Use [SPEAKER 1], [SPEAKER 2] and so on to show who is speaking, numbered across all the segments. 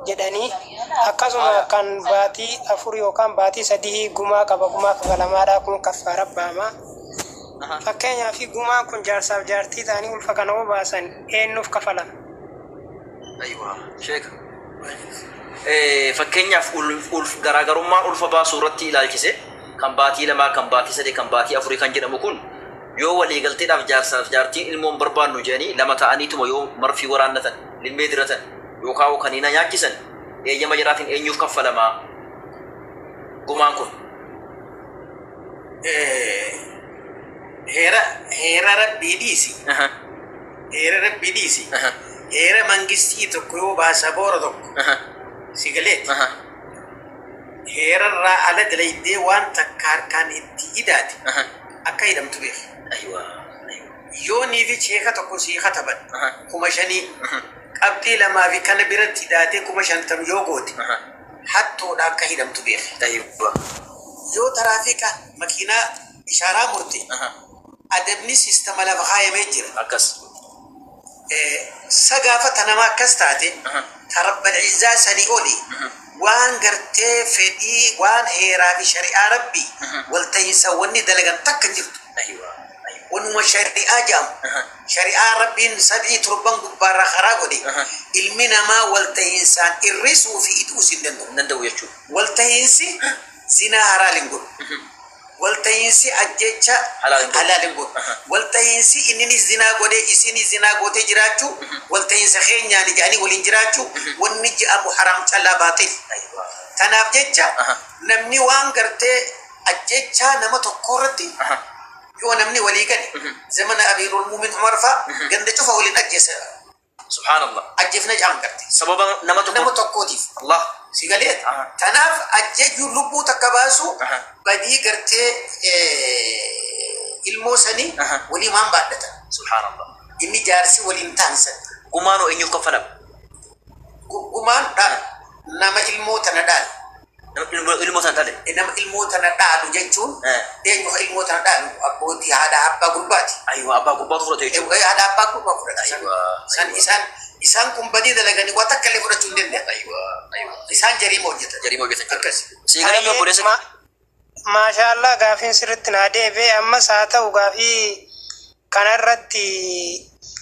[SPEAKER 1] jedhanii akkasuma kan baatii afur yookaan baatii sadii gumaa qaba gumaa kafalamaadhaa kun kaffaara baama. Fakkeenyaaf gumaan kun jaarsaaf jaartii ta'anii ulfa kana obaasan eenyuuf kafalama?
[SPEAKER 2] Aywa sheeka. Fakkeenyaaf garaagarummaan ulfa baasuu irratti ilaalchise kan baatii lamaa kan baatii sadii kan baatii afurii kan jedhamu kun yoo waliigalteedhaaf jaarsaaf jaartiin ilmoon barbaannu jedhanii lama ta'aniituma yoo marfii waraannatan limmee diratan yookaan kaniina nyaachisan eeyyama jiraatiin eenyuuf kaffalamaa gumaan kun?
[SPEAKER 3] Heera rabbii dhiisi. Heera rabbii dhiisi. Heera mangistii tokko yoo baasa boora tokko sigaleeti. Heerarraa ala dalaydee waan takka harkaan itti hidhaate akka hidhamtu beeku. Yoo niifi ceeka tokko sii kataban 5,000 qabxii lamaa fi kana biratti hidhaatee 50,000 yoo goote hattoodha akka hidhamtu beeku. Yoo taraafiqa makiinaa ishaaraa murte adabni sistema lafa kaayamee jira.
[SPEAKER 2] Akkas.
[SPEAKER 3] Sagaafata nama akkas taate tarabbal izzaa sanii oli waan gartee fedhii waan heeraa fi shari'aa rabbii walta'iinsa wanni dalagan takka jirtu. Wanuma shari'aa jaamu shari'aa rabbiin 7 gubbaarraa karaa godhe ilmi namaa walta'iinsaan irrisuu fi hidhuus hin danda'u
[SPEAKER 2] jechuudha.
[SPEAKER 3] Walta'iinsi zinaa halaalin godhu. Walta'iinsi ajjecha halaalin godhu. Walta'iinsi inni zinaa godhee isin zinaa gootee jiraachuu walta'iinsa keenyaan jedhanii waliin jiraachuu wanni jedhamu haram callaa baatil. Tanaaf jecha namni waan gartee ajjecha nama tokko irratti yoo namni walii gale zamana Abiirul Muumin Umar fa'a ganda cufa waliin ajjeesa.
[SPEAKER 2] Subhaanallah.
[SPEAKER 3] Ajjeefna jaan gartee.
[SPEAKER 2] Sababa nama tokkootiif.
[SPEAKER 3] Allah. Sigaleet. Tanaaf ajjeejuun lubbuu takka baasu badii gartee ilmoo sanii walii maan baadhatan.
[SPEAKER 2] Subhaanallah.
[SPEAKER 3] Inni jaarsi waliin taansan.
[SPEAKER 2] Gumaanoo eenyuuf kaffalama?
[SPEAKER 3] Gumaan nama ilmoo tana dhaalu.
[SPEAKER 2] Ilmoo tana dhale?
[SPEAKER 3] Nama ilmoo tana dhaalu jechuun eenyu ilmoo tana dhaalu abbootii haadha abbaa gurbaati.
[SPEAKER 2] Aywa abbaa gurbaatu fudhate jechuudha.
[SPEAKER 3] Haadha abbaa gurbaa fudhata. Isaan kun badii dalaganii waan takka illee fudhachuu hin danda'an. Isaan jariima hojjetan.
[SPEAKER 2] Jariima hojjetan.
[SPEAKER 3] Akkasi.
[SPEAKER 2] Siigalee obboleessa.
[SPEAKER 1] Maashaallah gaafiin sirriitti naa deebi'ee ammas haa ta'u gaafii kanarratti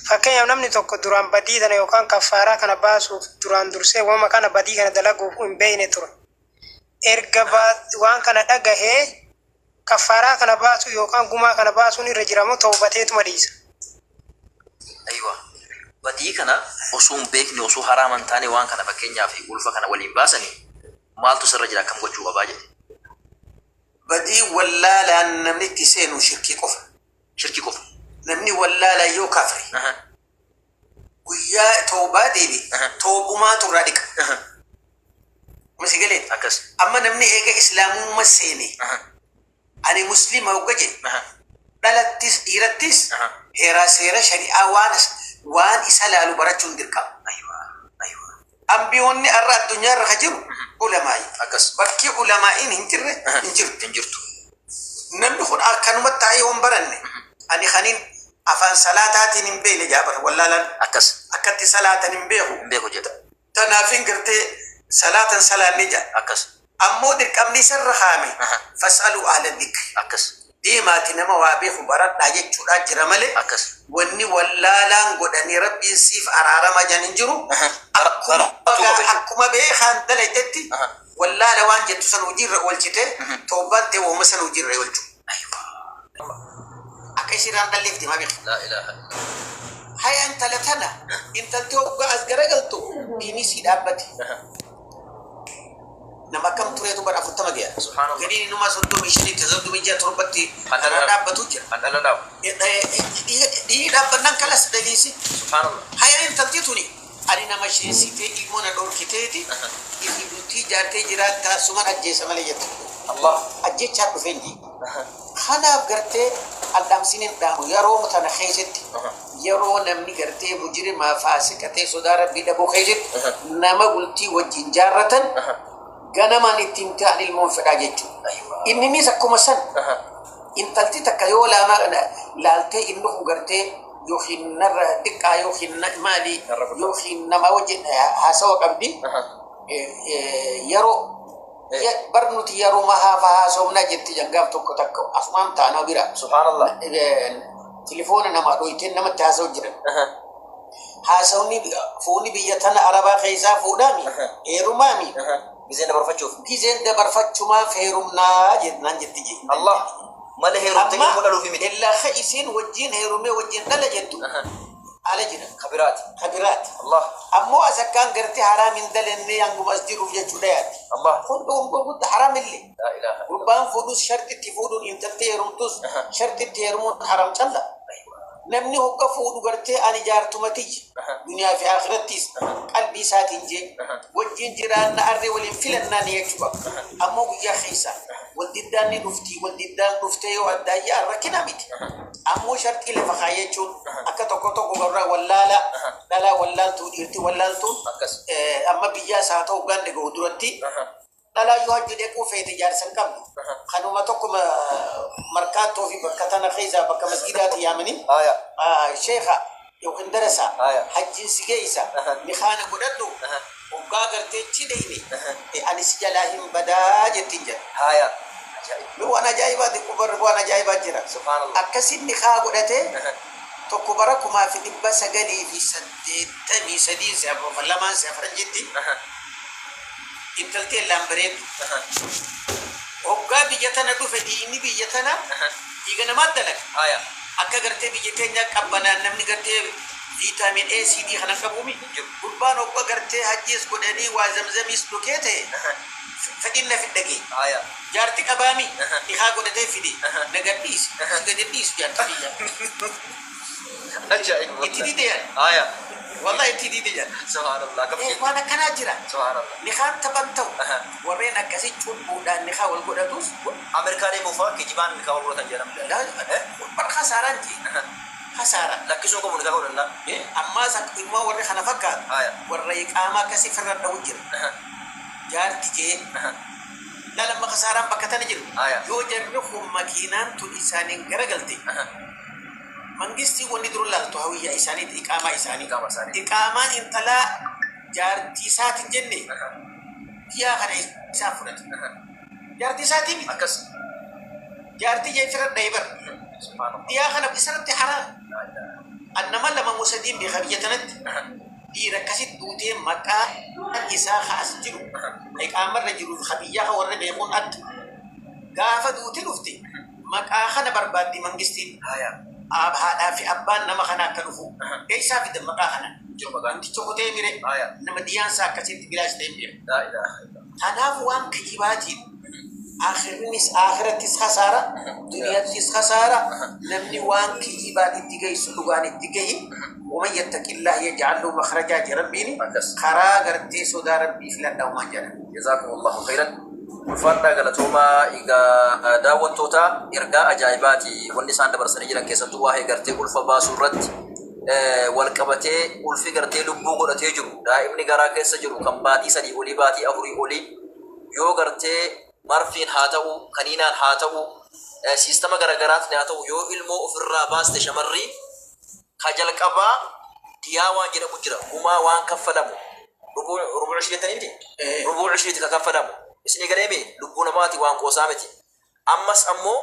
[SPEAKER 1] fakkeenyaaf namni tokko duraan badii kana yookaan kaffaaraa kana baasuuf duraan dursee wama kana badii kana dalaguuf hin beekne ture. Erga waan kana dhagahee kaffaaraa kana baasu yookaan gumaa kana baasuun irra jiramu tawbateetuma dhiisa.
[SPEAKER 2] Aywa. Badii kana osoo hin beekne osoo haraaman taane waan kana fakkeenyaaf ulfa kana waliin baasanii maaltu sirra jira akkam gochuu qabaa jedhe.
[SPEAKER 3] Badii wallaalaan namni itti seenu shirkii qofa.
[SPEAKER 2] Shirkii qofa. Namni
[SPEAKER 3] wallaalaan yoo kafre guyyaa tawbaa deebi tawbumaa turraa dhiqa. Masigalee
[SPEAKER 2] akkas.
[SPEAKER 3] Amma namni eega islaamummaa seene ani muslima hogga jedhe dhalattis dhiirattis heeraa seera shari'aa waan isa laalu barachuun dirqama. Ambiyoonni har'a addunyaarra ka jiru ulamaa'i.
[SPEAKER 2] Akkas.
[SPEAKER 3] Bakki ulamaa'iin hin jirre hin jirtu. Namni kun akkanumatti taa'ee waan baranne ani kaniin afaan salaataatiin hin beekne jaabata wallaalaan.
[SPEAKER 2] Akkas.
[SPEAKER 3] Akkatti salaatan hin beeku.
[SPEAKER 2] Hin beeku jedha.
[SPEAKER 3] Tanaafin gartee salaatan salaanni jedha.
[SPEAKER 2] Akkas.
[SPEAKER 3] Ammoo dirqamni isarra kaame fas'aluu ahla dhikri.
[SPEAKER 2] Akkas.
[SPEAKER 3] Deemaati nama waa beeku baradhaa jechuudha jira malee.
[SPEAKER 2] Akkas.
[SPEAKER 3] Wanni wallaalaan godhanii rabbiin siif araarama jan hin jiru. Akkuma beekaan dalatetti wallaala waan jettu san hojiirra oolchite toobaan ta'e wooma san hojiirra oolchu. Akka isirraan dhalleefti maa beeku.
[SPEAKER 2] La ilaha.
[SPEAKER 3] Haya intala tana intalti hoggaa as garagaltu diinii sii dhaabbate. Nama akkam tureetu bara 40 gaya.
[SPEAKER 2] Subhaanallah.
[SPEAKER 3] Gadiin inuma 36 dhaabbatu jira.
[SPEAKER 2] Handhalalaaw.
[SPEAKER 3] Dhii dhaabbannaan kalas dhaliisi.
[SPEAKER 2] Subhaanallah.
[SPEAKER 3] Haya intalti tuni ani nama sheensitee ilmoo na dhorkiteeti inni duutii jaartee jiraattaa suman ajjeesa malee jettu.
[SPEAKER 2] Allah.
[SPEAKER 3] Ajjechaa dhufeendi. Kanaaf gartee addaamsiin hin dhaamu yeroo tana keessatti yeroo namni gartee mujrimaa faasiqatee sodaa rabbii dhabuu keessatti nama bultii wajjin jaarratan ganamaan ittiin ta'an ilmoon fedhaa jechuudha. Inninis akkuma san intalti takka yoo laaltee inni kun gartee يوخين نرى دقة يوخين مالي يوخين نما وجه هاسوا قبدي يرو برنوتي يرو مها فهاسوا نجت جنگام تكو تكو أسمان تانا بيرا
[SPEAKER 2] سبحان الله
[SPEAKER 3] تليفون نما دويتين نما تهاسوا جرا هاسوني فوني بيتنا عربا خيسا فودامي إيرومامي
[SPEAKER 2] بزين برفتشوف
[SPEAKER 3] كيزين دبر فتشما فيرومنا جدنا جدي
[SPEAKER 2] الله ما له هيروم تجي ولا في مدين
[SPEAKER 3] إلا خيسين وجين هيرومي وجين دل جدو على جنا خبرات الله أمو أسكان قرتي حرام دل إني يانغو مسجد في جودات
[SPEAKER 2] الله
[SPEAKER 3] خدهم بود حرام اللي
[SPEAKER 2] لا إله
[SPEAKER 3] ربان فودوس شرط تفودون إن تيرم توس شرط تيرمون حرام تلا نمني هو كفود قرتي أنا جارت متي دنيا في آخرتيس قلبي ساكن جي وجين جيران نأري والإنفلن ناني يكبر أمو يا خيسا والددان نفتي والددان نفتي وأدايا ركنا ميت أمو شرط إلى فخايجون أكتوكو توكو برا ولا لا ولا تو إرتي ولا تو أما بيجا ساتو غان دغو درتي لا يوجد يكو في تجار سنكم خنوما توكو مركاتو في بكتنا خيزا بك مسجدات يامني شيخة يوكن درسا حج سجيسا مخانا قددو وقاقر تيجيني أنا سجلاهم بدا جتيجا لو أنا جايبات كبر وأنا جايبات جرا
[SPEAKER 2] سبحان الله
[SPEAKER 3] أكسر نخا قدته تكبركما في دب سجلي في سد تبي سدي سافر فلما سافر جدي إنتلتي لامبرين وقا بيجتنا دفديني بيجتنا يجنا ما دلك akka gartee biyya keenya qabbanaan namni gartee viitaamin A C D kana qabuumi gurbaan obba gartee hajjiis godhanii waa zamzamis dhukee ta'e fedhinna fidhagee jaarti qabaami dhihaa godhatee fide nagadhiis sigadhiis jaarti biyya itti dideyan والله itti dideyan
[SPEAKER 2] subhanallah
[SPEAKER 3] waan akkanaa jira
[SPEAKER 2] subhanallah
[SPEAKER 3] nihaan taban ta'u warreen akkasii cubbuudhaan nihaa wal godhatus
[SPEAKER 2] Amerikaan muufaa kijibaan nikaa wal godhatan jedham
[SPEAKER 3] خسارة خسارة
[SPEAKER 2] لكن شو كم نقول لنا
[SPEAKER 3] أما سك إما ورّي خنا فكر ورّيك أما كسي فرد دوجر جار تجي لا لما خسارة بكتنا جل يوجر نخم مكينان تلسانين كرجلتي منجستي وندرو الله تهوي إساني إقامة إساني إقامة إنتلا جار تيسات الجنة يا خنا إسافرت جار تيساتي أكس جار تيجي فرد دايبر يا خنا بسرت حرام أنما لما مسدين بخبيتنت دي ركست دوتين مكة إساء خاص جرو هيك أمر رجل خبيها ورد بيكون أد قافة دوتين أفتي مكة خنا برباد دي منجستين أب هذا في أبان نما خنا كنفو إيش في دم مكة خنا أنت تقولي ميري نما ديان ساكتين تبلاش تيمير
[SPEAKER 2] لا إله إلا الله
[SPEAKER 3] أنا فوام كجباتي آخرة تس خسارة دنيا تس خسارة نمني وان كيبان اتجاي سلوغان اتجاي ومن يتق الله يجعل له مخرجا ربيني خرا غرتي سودا ربي فلان دوما جرا
[SPEAKER 2] جزاكم الله خيرا الفرد غلطوما إيغا داون توتا إرغا أجايباتي والنسان دبرسني جرا كيسا واهي غرتي ألفا باسورت والقبتي ألفي غرتي لبو غرتي جرو دائم نغرا كيسا جرو كمباتي سدي أولي باتي أفري أولي يو غرتي marfiin haa ta'u kaniinaan haa ta'u siistama garagaraatni haa ta'u yoo ilmoo ofirraa baaste shamarrii ka jalqabaa diyaa waan jedhamu jira gumaa waan kaffalamu rubuu ishiitaniiti rubuu ishiiti ka kaffalamu isinii gadeeme lubbuu namaati waan qoosaa miti ammas ammoo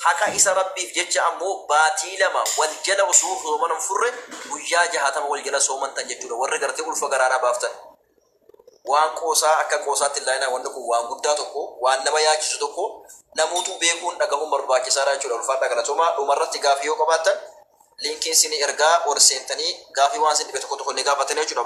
[SPEAKER 2] haqa isa rabbiif jecha ammoo baatii lama wal jala osoo sooman furre guyyaa 60 wal jala soomantan jechuudha warri gartee ulfa garaadhaa baaftan waan qoosaa akka qoosaatti ilaayina wanni kun waan guddaa tokko waan nama yaachisu tokko namuutu beekuun dhagahuun barbaachisaadha jechuudha ulfaadha galatooma dhumarratti gaafii yoo qabaattan linkiin isin ergaa ol seentanii gaafii waan isin dhibe tokko tokko ni gaafatanii jechuudha.